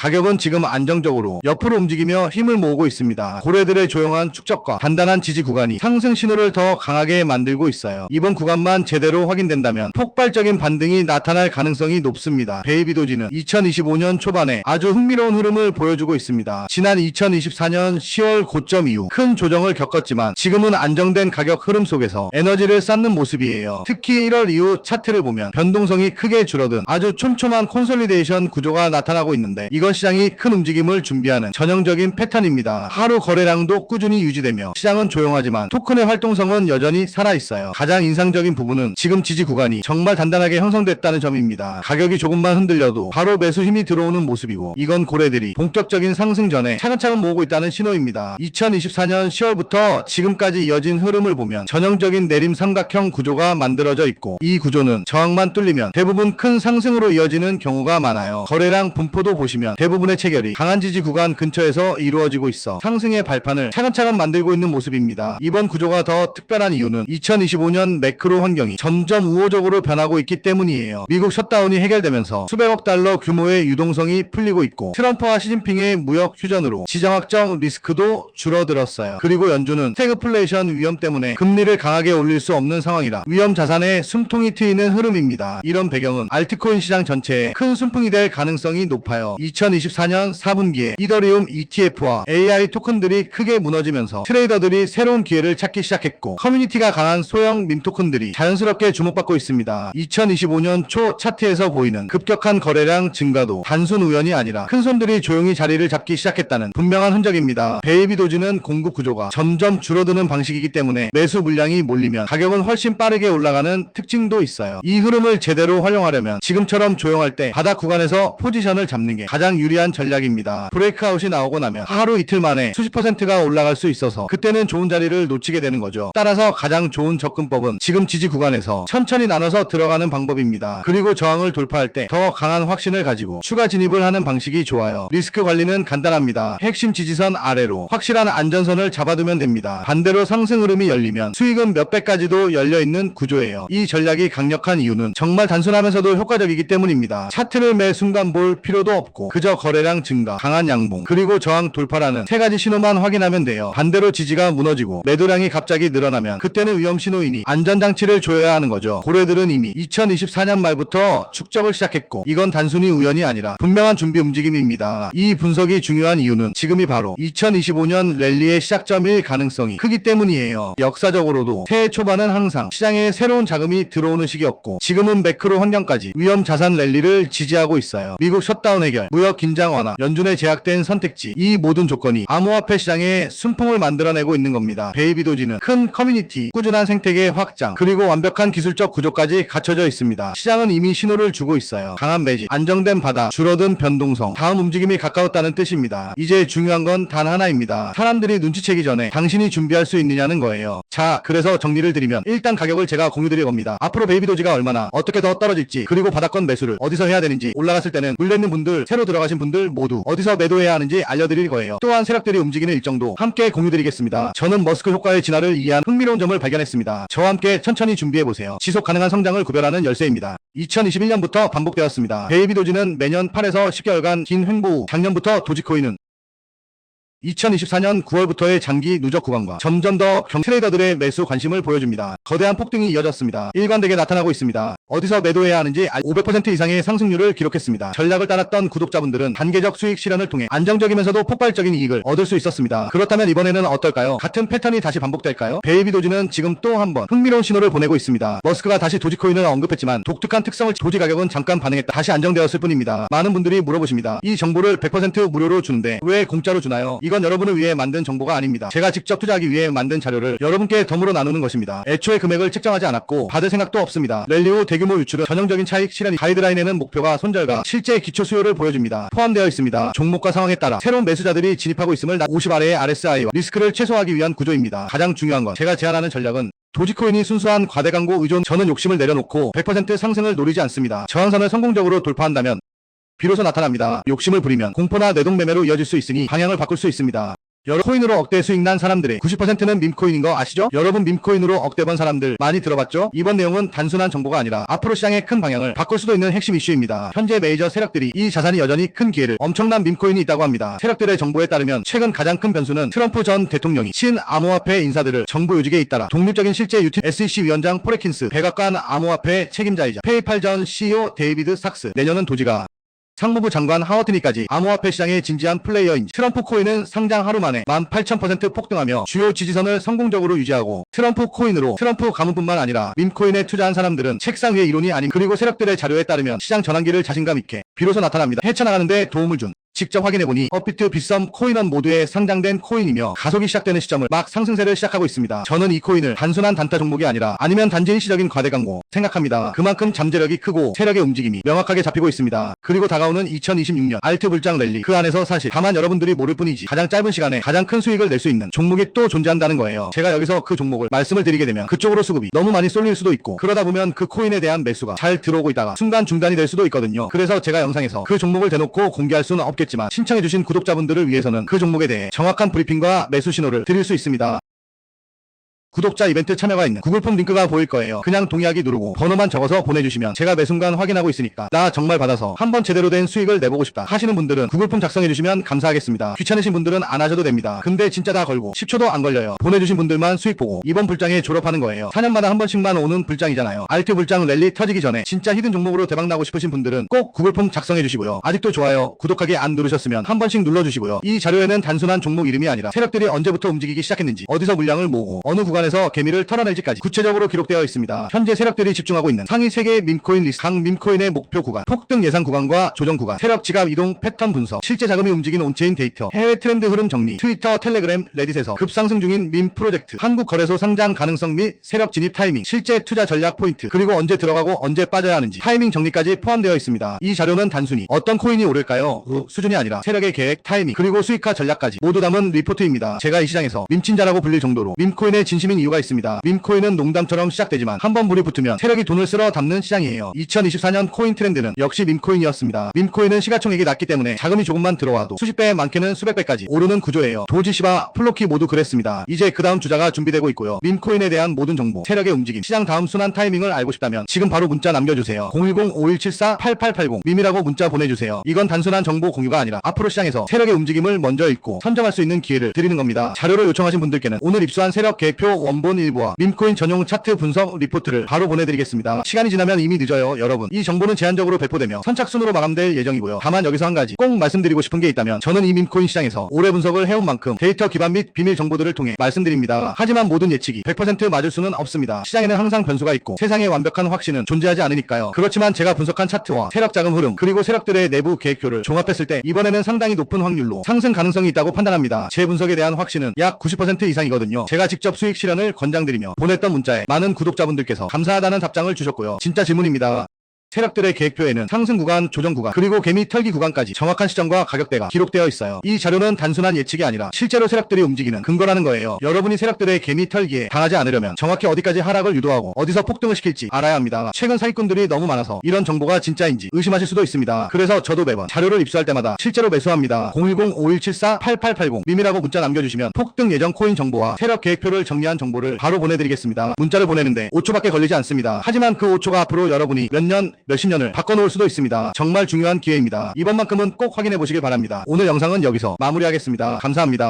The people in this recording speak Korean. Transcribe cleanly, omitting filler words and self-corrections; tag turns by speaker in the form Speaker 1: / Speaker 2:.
Speaker 1: 가격은 지금 안정적으로 옆으로 움직이며 힘을 모으고 있습니다. 고래들의 조용한 축적과 단단한 지지 구간이 상승 신호를 더 강하게 만들고 있어요. 이번 구간만 제대로 확인된다면 폭발적인 반등이 나타날 가능성이 높습니다. 베이비도지는 2025년 초반에 아주 흥미로운 흐름을 보여주고 있습니다. 지난 2024년 10월 고점 이후 큰 조정을 겪었지만 지금은 안정된 가격 흐름 속에서 에너지를 쌓는 모습이에요. 특히 1월 이후 차트를 보면 변동성이 크게 줄어든 아주 촘촘한 콘솔리데이션 구조가 나타나고 있는데 이건 시장이 큰 움직임을 준비하는 전형적인 패턴입니다. 하루 거래량도 꾸준히 유지되며 시장은 조용하지만 토큰의 활동성은 여전히 살아있어요. 가장 인상적인 부분은 지금 지지 구간이 정말 단단하게 형성됐다는 점입니다. 가격이 조금만 흔들려도 바로 매수 힘이 들어오는 모습이고 이건 고래들이 본격적인 상승 전에 차근차근 모으고 있다는 신호입니다. 2024년 10월부터 지금까지 이어진 흐름을 보면 전형적인 내림 삼각형 구조가 만들어져 있고 이 구조는 저항만 뚫리면 대부분 큰 상승으로 이어지는 경우가 많아요. 거래량 분포도 보시면 대부분의 체결이 강한 지지 구간 근처에서 이루어지고 있어 상승의 발판을 차근차근 만들고 있는 모습입니다. 이번 구조가 더 특별한 이유는 2025년 매크로 환경이 점점 우호적으로 변하고 있기 때문이에요. 미국 셧다운이 해결되면서 수백억 달러 규모의 유동성이 풀리고 있고 트럼프와 시진핑의 무역 휴전으로 지정학적 리스크도 줄어들었어요. 그리고 연준은 스태그플레이션 위험 때문에 금리를 강하게 올릴 수 없는 상황이라 위험 자산에 숨통이 트이는 흐름입니다. 이런 배경은 알트코인 시장 전체에 큰 순풍이 될 가능성이 높아요. 2024년 4분기에 이더리움 ETF와 AI 토큰들이 크게 무너지면서 트레이더들이 새로운 기회를 찾기 시작했고 커뮤니티가 강한 소형 밈 토큰들이 자연스럽게 주목받고 있습니다. 2025년 초 차트에서 보이는 급격한 거래량 증가도 단순 우연이 아니라 큰 손들이 조용히 자리를 잡기 시작했다는 분명한 흔적입니다. 베이비도지는 공급 구조가 점점 줄어드는 방식이기 때문에 매수 물량이 몰리면 가격은 훨씬 빠르게 올라가는 특징도 있어요. 이 흐름을 제대로 활용하려면 지금처럼 조용할 때 바닥 구간에서 포지션을 잡는 게 가장 유리한 전략입니다. 브레이크아웃이 나오고 나면 하루 이틀 만에 수십 %가 올라갈 수 있어서 그때는 좋은 자리를 놓치게 되는 거죠. 따라서 가장 좋은 접근법은 지금 지지 구간에서 천천히 나눠서 들어가는 방법입니다. 그리고 저항을 돌파할 때 더 강한 확신을 가지고 추가 진입을 하는 방식이 좋아요. 리스크 관리는 간단합니다. 핵심 지지선 아래로 확실한 안전선을 잡아두면 됩니다. 반대로 상승 흐름이 열리면 수익은 몇 배까지도 열려있는 구조예요. 이 전략이 강력한 이유는 정말 단순하면서도 효과적이기 때문입니다. 차트를 매 순간 볼 필요도 없고 그저 거래량 증가, 강한 양봉, 그리고 저항 돌파라는 세 가지 신호만 확인하면 돼요. 반대로 지지가 무너지고 매도량이 갑자기 늘어나면 그때는 위험 신호이니 안전장치를 조여야 하는 거죠. 고래들은 이미 2024년 말부터 축적을 시작했고 이건 단순히 우연이 아니라 분명한 준비 움직임입니다. 이 분석이 중요한 이유는 지금이 바로 2025년 랠리의 시작점일 가능성이 크기 때문이에요. 역사적으로도 새해 초반은 항상 시장에 새로운 자금이 들어오는 시기였고 지금은 매크로 환경까지 위험 자산 랠리를 지지하고 있어요. 미국 셧다운 해결, 무역 긴장 완화, 연준의 제약된 선택지, 이 모든 조건이 암호화폐 시장에 순풍을 만들어내고 있는 겁니다. 베이비도지는 큰 커뮤니티, 꾸준한 생태계 확장, 그리고 완벽한 기술적 구조까지 갖춰져 있습니다. 시장은 이미 신호를 주고 있어요. 강한 매집, 안정된 바닥, 줄어든 변동성, 다음 움직임이 가까웠다는 뜻입니다. 이제 중요한 건 단 하나입니다. 사람들이 눈치채기 전에 당신이 준비할 수 있느냐는 거예요. 자, 그래서 정리를 드리면 일단 가격을 제가 공유드릴 겁니다. 앞으로 베이비도지가 얼마나 어떻게 더 떨어질지, 그리고 바닥권 매수를 어디서 해야 되는지, 올라갔을 때는 물려있는 분들, 새로 들어가신 분들 모두 어디서 매도해야 하는지 알려드릴 거예요. 또한 세력들이 움직이는 일정도 함께 공유드리겠습니다. 저는 머스크 효과의 진화를 이해한 흥미로운 점을 발견했습니다. 저와 함께 천천히 준비해보세요. 지속 가능한 성장을 구별하는 열쇠입니다. 2021년부터 반복되었습니다. 베이비도지는 매년 8에서 10개월간 긴 횡보 후 작년부터 도지코인은 2024년 9월부터의 장기 누적 구간과 점점 더 트레이더들의 매수 관심을 보여줍니다. 거대한 폭등이 이어졌습니다. 일관되게 나타나고 있습니다. 어디서 매도해야 하는지 500% 이상의 상승률을 기록했습니다. 전략을 따랐던 구독자분들은 단계적 수익 실현을 통해 안정적이면서도 폭발적인 이익을 얻을 수 있었습니다. 그렇다면 이번에는 어떨까요? 같은 패턴이 다시 반복될까요? 베이비도지는 지금 또 한 번 흥미로운 신호를 보내고 있습니다. 머스크가 다시 도지코인을 언급했지만 독특한 특성을 도지 가격은 잠깐 반응했다 다시 안정되었을 뿐입니다. 많은 분들이 물어보십니다. 이 정보를 100% 무료로 주는데 왜 공짜로 주나요? 이건 여러분을 위해 만든 정보가 아닙니다. 제가 직접 투자하기 위해 만든 자료를 여러분께 덤으로 나누는 것입니다. 애초에 금액을 책정하지 않았고 받을 생각도 없습니다. 랠리 후 대규모 유출은 전형적인 차익 실현, 가이드라인에는 목표가 손절과 실제 기초 수요를 보여줍니다. 포함되어 있습니다. 종목과 상황에 따라 새로운 매수자들이 진입하고 있음을 50 아래의 RSI와 리스크를 최소화하기 위한 구조입니다. 가장 중요한 건 제가 제안하는 전략은 도지코인이 순수한 과대 광고 의존, 저는 욕심을 내려놓고 100% 상승을 노리지 않습니다. 저항선을 성공적으로 돌파한다면 비로소 나타납니다. 욕심을 부리면 공포나 뇌동매매로 이어질 수 있으니 방향을 바꿀 수 있습니다. 여러 코인으로 억대 수익 난 사람들의 90%는 밈코인인 거 아시죠? 여러분 밈코인으로 억대 번 사람들 많이 들어봤죠? 이번 내용은 단순한 정보가 아니라 앞으로 시장의 큰 방향을 바꿀 수도 있는 핵심 이슈입니다. 현재 메이저 세력들이 이 자산이 여전히 큰 기회를 엄청난 밈코인이 있다고 합니다. 세력들의 정보에 따르면 최근 가장 큰 변수는 트럼프 전 대통령이 신암호화폐 인사들을 정부 요직에 잇따라 독립적인 실제 유튜브 SEC 위원장 포레킨스, 백악관 암호화폐 책임자이자 페이팔 전 CEO 데이비드 삭스, 내년은 도지가 상무부 장관 하워트니까지 암호화폐 시장의 진지한 플레이어인지 트럼프 코인은 상장 하루 만에 18,000% 폭등하며 주요 지지선을 성공적으로 유지하고 트럼프 코인으로 트럼프 가문뿐만 아니라 밈코인에 투자한 사람들은 책상 위의 이론이 아닌 그리고 세력들의 자료에 따르면 시장 전환기를 자신감 있게 비로소 나타납니다. 헤쳐나가는데 도움을 준 직접 확인해보니 업비트, 빗썸, 코인원 모두에 상장된 코인이며 가속이 시작되는 시점을 막 상승세를 시작하고 있습니다. 저는 이 코인을 단순한 단타 종목이 아니라 아니면 단지 일시적인 과대광고 생각합니다. 그만큼 잠재력이 크고 세력의 움직임이 명확하게 잡히고 있습니다. 그리고 다가오는 2026년 알트 불장 랠리, 그 안에서 사실 다만 여러분들이 모를 뿐이지 가장 짧은 시간에 가장 큰 수익을 낼 수 있는 종목이 또 존재한다는 거예요. 제가 여기서 그 종목을 말씀을 드리게 되면 그쪽으로 수급이 너무 많이 쏠릴 수도 있고 그러다 보면 그 코인에 대한 매수가 잘 들어오고 있다가 순간 중단이 될 수도 있거든요. 그래서 제가 영상에서 그 종목을 대놓고 공개할 수는 없겠지만 신청해주신 구독자분들을 위해서는 그 종목에 대해 정확한 브리핑과 매수 신호를 드릴 수 있습니다. 구독자 이벤트 참여가 있는 구글 폼 링크가 보일 거예요. 그냥 동의하기 누르고 번호만 적어서 보내주시면 제가 매 순간 확인하고 있으니까 나 정말 받아서 한번 제대로 된 수익을 내보고 싶다 하시는 분들은 구글 폼 작성해주시면 감사하겠습니다. 귀찮으신 분들은 안 하셔도 됩니다. 근데 진짜 다 걸고 10초도 안 걸려요. 보내주신 분들만 수익 보고 이번 불장에 졸업하는 거예요. 4년마다 한 번씩만 오는 불장이잖아요. 알트 불장 랠리 터지기 전에 진짜 히든 종목으로 대박나고 싶으신 분들은 꼭 구글 폼 작성해주시고요. 아직도 좋아요, 구독하기 안 누르셨으면 한 번씩 눌러주시고요. 이 자료에는 단순한 종목 이름이 아니라 세력들이 언제부터 움직이기 시작했는지, 어디서 물량을 모으고 어느 구간에서 개미를 털어낼지까지 구체적으로 기록되어 있습니다. 현재 세력들이 집중하고 있는 상위 3개의 밈코인 리스트, 각 밈코인의 목표 구간, 폭등 예상 구간과 조정 구간, 세력 지갑 이동 패턴 분석, 실제 자금이 움직이는 온체인 데이터, 해외 트렌드 흐름 정리, 트위터, 텔레그램, 레딧에서 급상승 중인 밈 프로젝트, 한국 거래소 상장 가능성 및 세력 진입 타이밍, 실제 투자 전략 포인트, 그리고 언제 들어가고 언제 빠져야 하는지 타이밍 정리까지 포함되어 있습니다. 이 자료는 단순히 어떤 코인이 오를까요? 수준이 아니라 세력의 계획, 타이밍, 그리고 수익화 전략까지 모두 담은 리포트입니다. 제가 이 시장에서 밈친자라고 불릴 정도로 밈코인의 진심인 이유가 있습니다. 밈코인은 농담처럼 시작되지만 한번 물이 붙으면 세력이 돈을 쓸어 담는 시장이에요. 2024년 코인 트렌드는 역시 밈코인이었습니다. 밈코인은 시가총액이 낮기 때문에 자금이 조금만 들어와도 수십 배, 많게는 수백 배까지 오르는 구조예요. 도지, 시바, 플로키 모두 그랬습니다. 이제 그 다음 주자가 준비되고 있고요. 밈코인에 대한 모든 정보, 세력의 움직임, 시장 다음 순환 타이밍을 알고 싶다면 지금 바로 문자 남겨주세요. 010-5174-8880 밈이라고 문자 보내주세요. 이건 단순한 정보 공유가 아니라 앞으로 시장에서 세력의 움직임을 먼저 읽고 선점할 수 있는 기회를 드리는 겁니다. 자료를 요청하신 분들께는 오늘 입수한 세력 계획표 원본 일부와 밈코인 전용 차트 분석 리포트를 바로 보내드리겠습니다. 시간이 지나면 이미 늦어요. 여러분, 이 정보는 제한적으로 배포되며 선착순으로 마감될 예정이고요. 다만 여기서 한 가지 꼭 말씀드리고 싶은 게 있다면 저는 이 밈코인 시장에서 오래 분석을 해온 만큼 데이터 기반 및 비밀 정보들을 통해 말씀드립니다. 하지만 모든 예측이 100% 맞을 수는 없습니다. 시장에는 항상 변수가 있고 세상에 완벽한 확신은 존재하지 않으니까요. 그렇지만 제가 분석한 차트와 세력 자금 흐름, 그리고 세력들의 내부 계획표를 종합했을 때 이번에는 상당히 높은 확률로 상승 가능성이 있다고 판단합니다. 제 분석에 대한 확신은 약 90% 이상이거든요. 제가 직접 수익 실현을 권장드리며 보냈던 문자에 많은 구독자분들께서 감사하다는 답장을 주셨고요. 진짜 질문입니다. 세력들의 계획표에는 상승 구간, 조정 구간, 그리고 개미 털기 구간까지 정확한 시점과 가격대가 기록되어 있어요. 이 자료는 단순한 예측이 아니라 실제로 세력들이 움직이는 근거라는 거예요. 여러분이 세력들의 개미 털기에 당하지 않으려면 정확히 어디까지 하락을 유도하고 어디서 폭등을 시킬지 알아야 합니다. 최근 사기꾼들이 너무 많아서 이런 정보가 진짜인지 의심하실 수도 있습니다. 그래서 저도 매번 자료를 입수할 때마다 실제로 매수합니다. 010-5174-8880 밈이라고 문자 남겨주시면 폭등 예정 코인 정보와 세력 계획표를 정리한 정보를 바로 보내드리겠습니다. 문자를 보내는데 5초밖에 걸리지 않습니다. 하지만 그 5초가 앞으로 여러분이 몇 년, 몇십 년을 바꿔놓을 수도 있습니다. 정말 중요한 기회입니다. 이번만큼은 꼭 확인해 보시길 바랍니다. 오늘 영상은 여기서 마무리하겠습니다. 감사합니다.